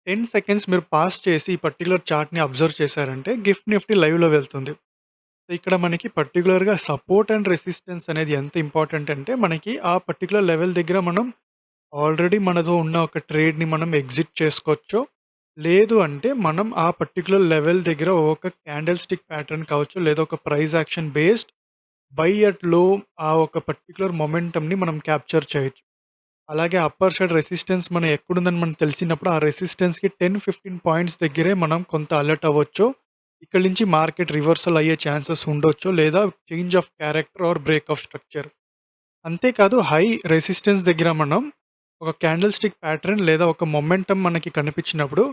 10 seconds మీరు pass చేసి ఈ పర్టిక్యులర్ చార్ట్‌ని అబ్జర్వ్ చేశారంటే గిఫ్ట్ నిఫ్టీ లైవ్‌లో వెళ్తుంది. సో, ఇక్కడ మనకి పర్టిక్యులర్‌గా సపోర్ట్ అండ్ రెసిస్టెన్స్ అనేది ఎంత ఇంపార్టెంట్ అంటే మనకి ఆ పర్టిక్యులర్ లెవెల్ దగ్గర మనం ఆల్రెడీ మనతో ఉన్న ఒక ట్రేడ్‌ని మనం ఎగ్జిట్ చేసుకోవచ్చో, లేదు అంటే మనం ఆ పర్టిక్యులర్ లెవెల్ దగ్గర ఒక క్యాండిల్ స్టిక్ ప్యాటర్న్ కావచ్చు, లేదా ఒక price action based by at లో ఆ ఒక పర్టిక్యులర్ మొమెంటమ్‌ని మనం క్యాప్చర్ చేయొచ్చు. అలాగే అప్పర్ సైడ్ రెసిస్టెన్స్ మనం ఎక్కడుందని మనకు తెలిసినప్పుడు ఆ రెసిస్టెన్స్‌కి 10, 15 పాయింట్స్ దగ్గరే మనం కొంత అలర్ట్ అవ్వొచ్చో, ఇక్కడి నుంచి మార్కెట్ రివర్సల్ అయ్యే ఛాన్సెస్ ఉండొచ్చో, లేదా change of character or break of structure. అంతేకాదు హై రెసిస్టెన్స్ దగ్గర మనం ఒక క్యాండిల్ స్టిక్ ప్యాటర్న్ లేదా ఒక మొమెంటమ్ మనకి కనిపించినప్పుడు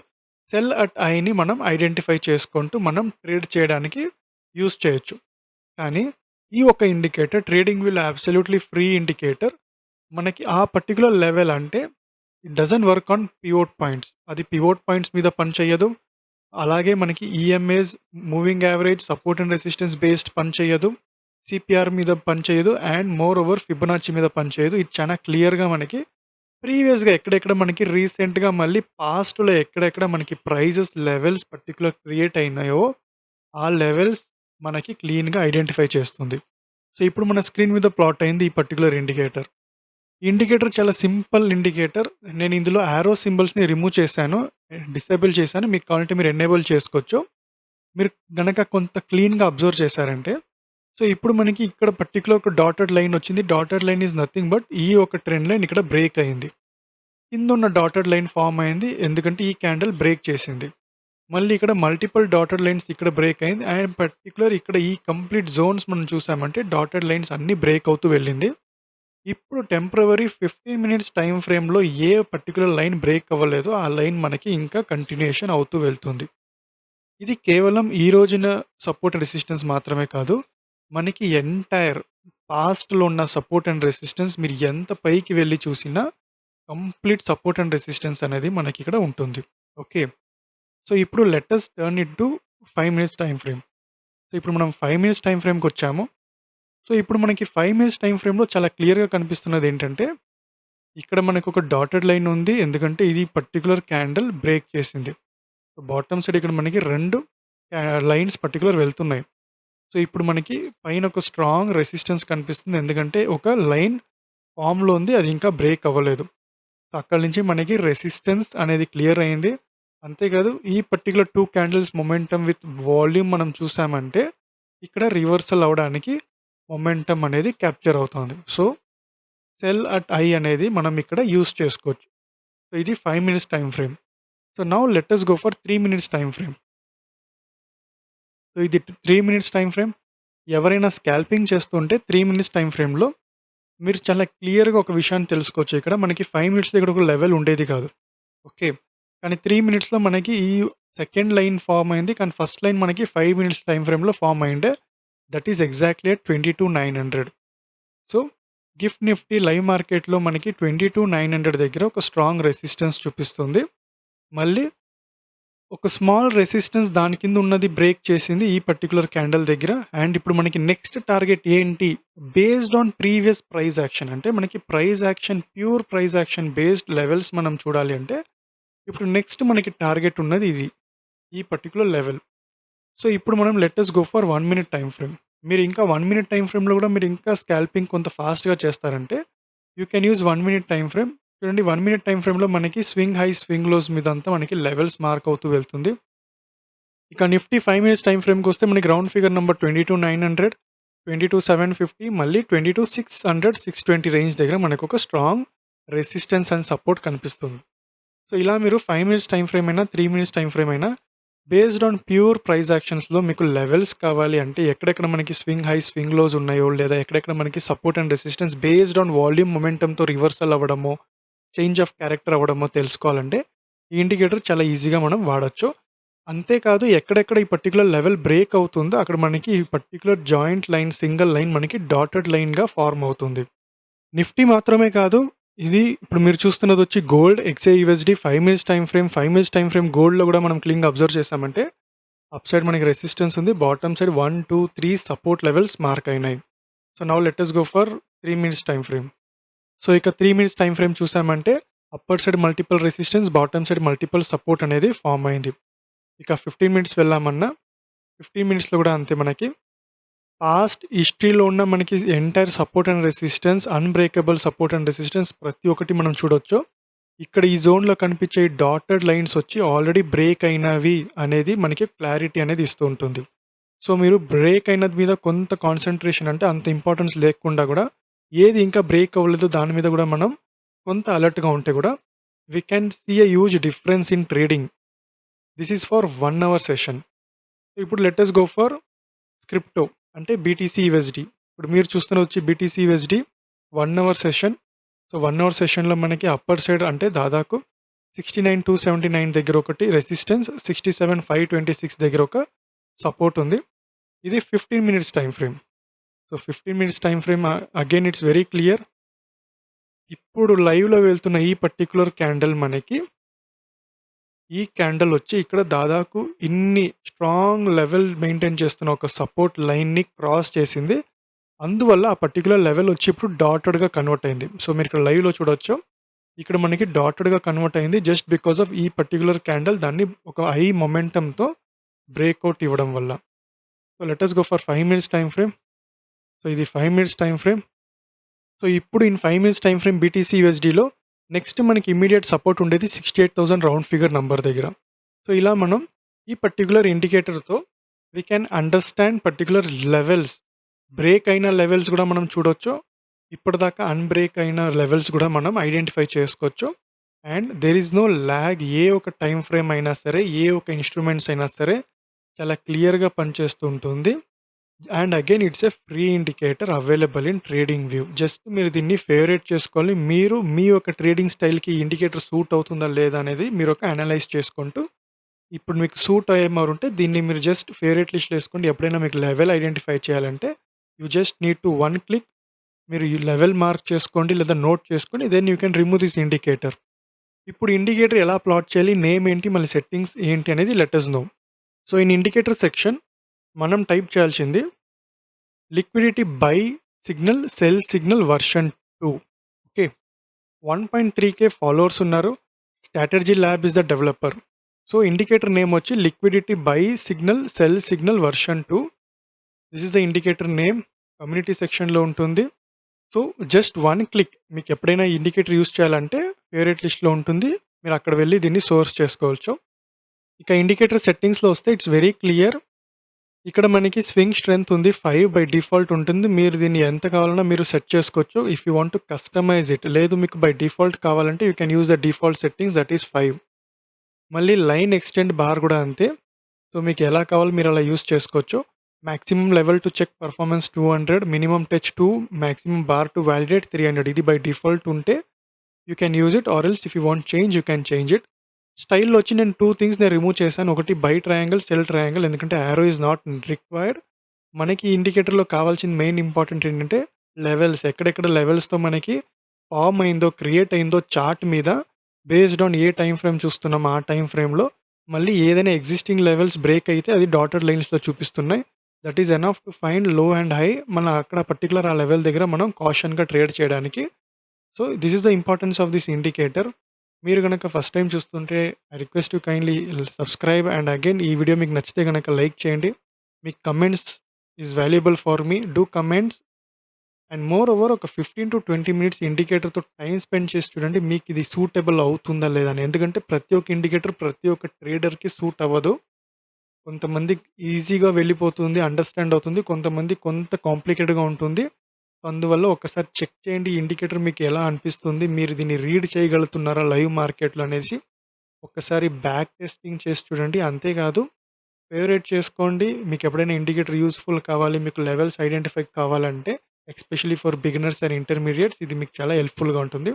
సెల్ అట్ ఐని మనం ఐడెంటిఫై చేసుకుంటూ మనం ట్రేడ్ చేయడానికి యూజ్ చేయొచ్చు. కానీ ఈ ఒక indicator trading will absolutely free indicator. మనకి ఆ పర్టిక్యులర్ లెవెల్ అంటే it doesn't work on pivot points. అది పివోట్ పాయింట్స్ మీద పనిచేయదు. అలాగే మనకి EMAs, moving average, support and resistance based పనిచేయదు. సిపిఆర్ మీద పనిచేయదు. అండ్ మోర్ ఓవర్ ఫిబొనాచి మీద పనిచేయదు. ఇది చాలా క్లియర్‌గా మనకి ప్రీవియస్‌గా ఎక్కడెక్కడ మనకి రీసెంట్‌గా మళ్ళీ పాస్ట్‌లో ఎక్కడెక్కడ మనకి ప్రైజెస్ లెవెల్స్ పర్టిక్యులర్ క్రియేట్ అయినాయో, ఆ లెవెల్స్ మనకి క్లీన్‌గా ఐడెంటిఫై చేస్తుంది. సో, ఇప్పుడు మన స్క్రీన్ మీద ప్లాట్ అయింది ఈ పర్టిక్యులర్ ఇండికేటర్. ఇండికేటర్ చాలా సింపుల్ ఇండికేటర్. నేను ఇందులో యారో సింబల్స్‌ని రిమూవ్ చేశాను. డిసేబుల్ చేశాను. మీకు కావాలంటే మీరు ఎనేబుల్ చేసుకోవచ్చు. మీరు గనక కొంత క్లీన్‌గా అబ్జర్వ్ చేశారంటే, సో, ఇప్పుడు మనకి ఇక్కడ పర్టిక్యులర్ ఒక డాటెడ్ లైన్ వచ్చింది. Dotted line is nothing but ఈ ఒక ట్రెండ్ లైన్ ఇక్కడ బ్రేక్ అయింది. కిందున్న డాటెడ్ లైన్ ఫార్మ్ అయింది. ఎందుకంటే ఈ క్యాండిల్ బ్రేక్ చేసింది. మళ్ళీ ఇక్కడ మల్టిపుల్ డాటెడ్ లైన్స్ ఇక్కడ బ్రేక్ అయింది. అండ్ పర్టిక్యులర్ ఇక్కడ ఈ కంప్లీట్ జోన్స్ మనం చూసామంటే డాటెడ్ లైన్స్ అన్నీ బ్రేక్ అవుతూ వెళ్ళింది. ఇప్పుడు టెంపరవరీ 15 మినిట్స్ టైమ్ ఫ్రేమ్‌లో ఏ పర్టిక్యులర్ లైన్ బ్రేక్ అవ్వలేదో, ఆ లైన్ మనకి ఇంకా కంటిన్యూయేషన్ అవుతూ వెళ్తుంది. ఇది కేవలం ఈ రోజున సపోర్ట్ అండ్ రెసిస్టెన్స్ మాత్రమే కాదు. మనకి ఎంటైర్ పాస్ట్‌లో ఉన్న సపోర్ట్ అండ్ రెసిస్టెన్స్ మీరు ఎంత పైకి వెళ్లి చూసినా కంప్లీట్ సపోర్ట్ అండ్ రెసిస్టెన్స్ అనేది మనకిక్కడ ఉంటుంది. ఓకే. సో, ఇప్పుడు let us turn it to 5 minutes time frame. So, ఇప్పుడు మనం 5 మినిట్స్ టైమ్ ఫ్రేమ్‌కొచ్చాము. సో, ఇప్పుడు మనకి 5 మినిట్స్ టైమ్ ఫ్రేమ్‌లో చాలా క్లియర్‌గా కనిపిస్తున్నదేంటంటే, ఇక్కడ మనకొక డాటెడ్ లైన్ ఉంది. ఎందుకంటే ఇది పర్టిక్యులర్ క్యాండిల్ బ్రేక్ చేసింది. సో, బాటమ్ సైడ్ ఇక్కడ మనకి 2 లైన్స్ పర్టిక్యులర్ వెళ్తున్నాయి. సో, ఇప్పుడు మనకి పైన ఒక స్ట్రాంగ్ రెసిస్టెన్స్ కనిపిస్తుంది. ఎందుకంటే ఒక లైన్ ఫార్మ్‌లో ఉంది. అది ఇంకా బ్రేక్ అవ్వలేదు. సో, అక్కడి నుంచి మనకి రెసిస్టెన్స్ అనేది క్లియర్ అయింది. అంతేకాదు ఈ particular 2 candles momentum with volume మనం చూసామంటే, ఇక్కడ రివర్సల్ అవ్వడానికి మొమెంటమ్ అనేది క్యాప్చర్ అవుతుంది. సో, సెల్ అట్ ఐ అనేది మనం ఇక్కడ యూజ్ చేసుకోవచ్చు. సో, ఇది 5 minutes time frame. So, now let us go for 3 minutes time frame. So, ఇది 3 మినిట్స్ టైమ్ ఫ్రేమ్. ఎవరైనా స్కాల్పింగ్ చేస్తుంటే 3 మినిట్స్ టైమ్ ఫ్రేమ్‌లో మీరు చాలా క్లియర్‌గా ఒక విషయాన్ని తెలుసుకోవచ్చు. ఇక్కడ మనకి 5 మినిట్స్ దగ్గర ఒక లెవెల్ ఉండేది కాదు. ఓకే. కానీ 3 మినిట్స్‌లో మనకి ఈ సెకండ్ లైన్ ఫార్మ్ అయింది. కానీ ఫస్ట్ లైన్ మనకి 5 మినిట్స్ టైమ్ ఫ్రేమ్‌లో ఫార్మ్ అయ్యుండే. That is exactly at 22,900. So, gift nifty live మార్కెట్‌లో మనకి 22,900 దగ్గర ఒక స్ట్రాంగ్ రెసిస్టెన్స్ చూపిస్తుంది. మళ్ళీ ఒక స్మాల్ రెసిస్టెన్స్ దాని కింద ఉన్నది బ్రేక్ చేసింది ఈ పర్టిక్యులర్ క్యాండిల్ దగ్గర. అండ్ ఇప్పుడు మనకి నెక్స్ట్ టార్గెట్ ఏంటి? Based on previous price action. అంటే మనకి price action, pure price action based levels మనం చూడాలి అంటే, ఇప్పుడు నెక్స్ట్ మనకి టార్గెట్ ఉన్నది ఇది. ఈ పర్టిక్యులర్ లెవెల్. సో, ఇప్పుడు మనం let us go for 1 minute time frame. మీరు ఇంకా 1 మినిట్ టైమ్ ఫ్రేమ్‌లో కూడా మీరు ఇంకా స్కాల్పింగ్ కొంత ఫాస్ట్‌గా చేస్తారంటే, you can use 1 minute time frame. చూడండి 1 మినిట్ టైమ్ ఫ్రేమ్‌లో మనకి స్వింగ్ హై, స్వింగ్ లోస్ మీదంతా మనకి లెవెల్స్ మార్క్ అవుతూ వెళ్తుంది. ఇక నిఫ్టీ 5 మినిట్స్ టైమ్ ఫ్రేమ్‌కొస్తే మనకి రౌండ్ ఫిగర్ నంబర్ 22,900, 22,750 మళ్ళీ 22,600, 620 రేంజ్ దగ్గర మనకొక స్ట్రాంగ్ రెసిస్టెన్స్ అండ్ సపోర్ట్ కనిపిస్తుంది. సో, ఇలా మీరు 5 మినిట్స్ టైమ్ ఫ్రేమ్ అయినా, 3 మినిట్స్ టైమ్ ఫ్రేమ్ అయినా బేస్డ్ ఆన్ ప్యూర్ ప్రైస్ యాక్షన్స్‌లో మీకు లెవెల్స్ కావాలి అంటే ఎక్కడెక్కడ మనకి స్వింగ్ హై, స్వింగ్ లోస్ ఉన్నాయో, లేదా ఎక్కడెక్కడ మనకి support and resistance based on volume మొమెంటమ్‌తో రివర్సల్ అవ్వడమో, చేంజ్ ఆఫ్ క్యారెక్టర్ అవ్వడమో తెలుసుకోవాలంటే ఈ ఇండికేటర్ చాలా ఈజీగా మనం వాడొచ్చు. అంతేకాదు ఎక్కడెక్కడ ఈ పర్టిక్యులర్ లెవెల్ బ్రేక్ అవుతుందో అక్కడ మనకి ఈ particular joint line, single line మనకి డాటెడ్ లైన్‌గా ఫార్మ్ అవుతుంది. నిఫ్టీ మాత్రమే కాదు. ఇది ఇప్పుడు మీరు చూస్తున్నదొచ్చి gold XAUSD 5 minutes time frame. 5 minutes time frame గోల్డ్‌లో గూడా మనం క్లీన్‌గా అబ్జర్వ్ చేశామంటే, అప్ సైడ్ మనకి రెసిస్టెన్స్ ఉంది. Bottom side 1, 2, 3 support levels mark అయినాయి. So, now let us go for 3 minutes time frame. సో, ఇక 3 మినిట్స్ టైమ్ ఫ్రేమ్ చూసామంటే, upper side multiple resistance, bottom side multiple support అనేది ఫార్మ్ అయింది. ఇక 15 మినిట్స్ వెళ్ళామన్నా 15 మినిట్స్‌లో కూడా అంతే మనకి పాస్ట్ హిస్టరీలో ఉన్న మనకి entire support and resistance, unbreakable support and resistance ప్రతి ఒక్కటి మనం చూడొచ్చు. ఇక్కడ ఈ జోన్‌లో కనిపించే డాటెడ్ లైన్స్ వచ్చి ఆల్రెడీ బ్రేక్ అయినవి అనేది మనకి క్లారిటీ అనేది ఇస్తూ ఉంటుంది. సో, మీరు బ్రేక్ అయినది మీద కొంత కాన్సంట్రేషన్ అంటే అంత ఇంపార్టెన్స్ లేకుండా గూడా, ఏది ఇంకా బ్రేక్ అవ్వలేదో దాని మీద గూడా మనం కొంత అలర్ట్‌గా ఉంటే గూడా, we can see a huge difference in trading. This is for 1 hour session. ఇప్పుడు let us go for crypto అంటే బీటీసీ యూఎస్‌డి. ఇప్పుడు మీరు చూస్తున్నది వచ్చి BTC USD 1 hour session. So, 1 hour సెషన్‌లో మనకి అప్పర్ సైడ్ అంటే దాదాపు 69,279 దగ్గర ఒకటి రెసిస్టెన్స్, 67,526 దగ్గర ఒక సపోర్ట్ ఉంది. ఇది 15 minutes time frame. So, 15 minutes time frame again it's very clear. ఇప్పుడు లైవ్‌లో వెళ్తున్న ఈ పర్టిక్యులర్ క్యాండిల్ మనకి ఈ క్యాండిల్ వచ్చి ఇక్కడ దాదాపు ఇన్ని స్ట్రాంగ్ లెవెల్ మెయింటైన్ చేస్తున్న ఒక సపోర్ట్ లైన్‌ని క్రాస్ చేసింది. అందువల్ల ఆ పర్టిక్యులర్ లెవెల్ వచ్చి ఇప్పుడు డాటెడ్‌గా కన్వర్ట్ అయింది. సో, మీరు ఇక్కడ లైవ్‌లో చూడొచ్చు. ఇక్కడ మనకి డాటెడ్‌గా కన్వర్ట్ అయింది జస్ట్ బికాస్ ఆఫ్ ఈ పర్టిక్యులర్ క్యాండిల్ దాన్ని ఒక హై మొమెంటమ్‌తో బ్రేక్‌ఔట్ ఇవ్వడం వల్ల. So, let us go for 5 minutes time frame. So, ఇది 5 మినిట్స్ టైమ్ ఫ్రేమ్. సో, ఇప్పుడు in 5 minutes time frame BTC యూఎస్‌డిలో నెక్స్ట్ మనకి ఇమ్మీడియేట్ సపోర్ట్ ఉండేది 68,000 రౌండ్ ఫిగర్ నంబర్ దగ్గర. సో, ఇలా మనం ఈ పర్టిక్యులర్ ఇండికేటర్‌తో we can understand particular levels. Break అయిన లెవెల్స్ గూడా మనం చూడొచ్చు. ఇప్పటిదాకా అన్‌బ్రేక్ అయిన లెవెల్స్ గూడా మనం ఐడెంటిఫై చేసుకోవచ్చు. And there is no lag. ఏ ఒక టైమ్ ఫ్రేమ్ అయినా సరే, ఏ ఒక ఇన్‌స్ట్రుమెంట్స్ అయినా సరే చాలా క్లియర్‌గా పనిచేస్తూ ఉంటుంది. And again it's a free indicator available in trading view. Just మీరు దీన్ని ఫేవరెట్ చేసుకోవాలి. మీరు మీ యొక్క ట్రేడింగ్ స్టైల్‌కి ఈ ఇండికేటర్ సూట్ అవుతుందా లేదా అనేది మీరు ఒక అనలైజ్ చేసుకుంటూ, ఇప్పుడు మీకు సూట్ అయ్యేమారుంటే దీన్ని మీరు జస్ట్ ఫేవరెట్ లిస్ట్‌లో ఏసుకోండి. ఎప్పుడైనా మీకు లెవెల్ ఐడెంటిఫై చేయాలంటే you just need to one click మీరు ఈ లెవెల్ మార్క్ చేసుకోండి లేదా నోట్ చేసుకొని then you can remove this indicator. ఇప్పుడు ఇండికేటర్ ఎలా ప్లాట్ చేయాలి? నేమ్ ఏంటి? మళ్ళీ సెట్టింగ్స్ ఏంటి అనేది let us know. So, in indicator section మనం టైప్ చేయాల్సింది liquidity buy signal, sell signal version 2. Okay. 1.3K followers ఉన్నారు. Strategy lab is the developer. So, indicator name వచ్చి liquidity buy signal, sell signal version 2. This is the indicator name. Community సెక్షన్‌లో ఉంటుంది. So, just one click మీకు ఎప్పుడైనా indicator use చేయాలంటే favourite లిస్ట్‌లో ఉంటుంది. మీరు అక్కడ వెళ్లి దీన్ని సోర్స్ చేసుకోవచ్చు. ఇక ఇండికేటర్ సెట్టింగ్స్‌లో వస్తే ఇట్స్ వెరీ క్లియర్. ఇక్కడ మనకి స్వింగ్ స్ట్రెంత్ ఉంది 5 బై డిఫాల్ట్ ఉంటుంది. మీరు దీన్ని ఎంత కావాలన్నా మీరు సెట్ చేసుకోవచ్చు. If you want to customise it. లేదు మీకు బై డిఫాల్ట్ కావాలంటే you can use the default settings that is 5. మళ్ళీ లైన్ ఎక్స్టెండ్ బార్ కూడా అంతే. సో, మీకు ఎలా కావాలో మీరు అలా యూజ్ చేసుకోవచ్చు. Maximum level to check performance 200, minimum touch 2, maximum bar to validate 300. ఇది బై డిఫాల్ట్ ఉంటే you can use it or else if you want change you can change it. స్టైల్‌లో వచ్చి నేను 2 థింగ్స్ నేను రిమూవ్ చేశాను. ఒకటి బై ట్రయాంగిల్, సెల్ ట్రయాంగిల్ ఎందుకంటే arrow is not required. మనకి ఇండికేటర్‌లో కావాల్సిన మెయిన్ ఇంపార్టెంట్ ఏంటంటే లెవెల్స్. ఎక్కడెక్కడ లెవెల్స్‌తో మనకి ఫార్మ్ అయిందో, క్రియేట్ అయిందో చార్ట్ మీద బేస్డ్ ఆన్ ఏ టైమ్ ఫ్రేమ్ చూస్తున్నామో ఆ టైమ్ ఫ్రేమ్‌లో మళ్ళీ ఏదైనా ఎగ్జిస్టింగ్ లెవెల్స్ బ్రేక్ అయితే అది డాటెడ్ లైన్స్‌లో చూపిస్తున్నాయి. That is enough to find low and high. మన అక్కడ పర్టిక్యులర్ ఆ లెవెల్ దగ్గర మనం కాషన్‌గా ట్రేడ్ చేయడానికి. So, this is the importance of this indicator. మీరు గనక ఫస్ట్ టైమ్ చూస్తుంటే I request you kindly subscribe and again ఈ వీడియో మీకు నచ్చితే గనక లైక్ చేయండి. మీ comments is valuable for me. Do comments and more over ఒక 15-20 మినిట్స్ ఇండికేటర్‌తో టైమ్ స్పెండ్ చేసి చూడండి. మీకు ఇది సూటబుల్ అవుతుందా లేదా అని. ఎందుకంటే ప్రతి ఒక్క ఇండికేటర్ ప్రతి ఒక్క ట్రేడర్‌కి సూట్ అవ్వదు. కొంతమందికి ఈజీగా వెళ్ళిపోతుంది, అండర్‌స్టాండ్ అవుతుంది. కొంతమంది కొంత కాంప్లికేటెడ్‌గా ఉంటుంది. అందువల్ల ఒక్కసారి చెక్ చేయండి. ఈ ఇండికేటర్ మీకు ఎలా అనిపిస్తుంది? మీరు దీన్ని రీడ్ చేయగలుగుతున్నారా లైవ్ మార్కెట్‌లో అనేసి ఒక్కసారి బ్యాక్ టెస్టింగ్ చేసి చూడండి. అంతేకాదు ఫేవరెట్ చేసుకోండి. మీకు ఎప్పుడైనా ఇండికేటర్ యూజ్‌ఫుల్ కావాలి, మీకు లెవెల్స్ ఐడెంటిఫై కావాలంటే ఎస్పెషల్లీ ఫర్ బిగినర్స్ అండ్ ఇంటర్మీడియేట్స్ ఇది మీకు చాలా హెల్ప్‌ఫుల్‌గా ఉంటుంది.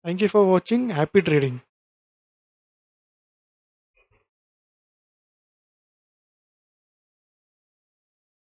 Thank you for watching. Happy trading.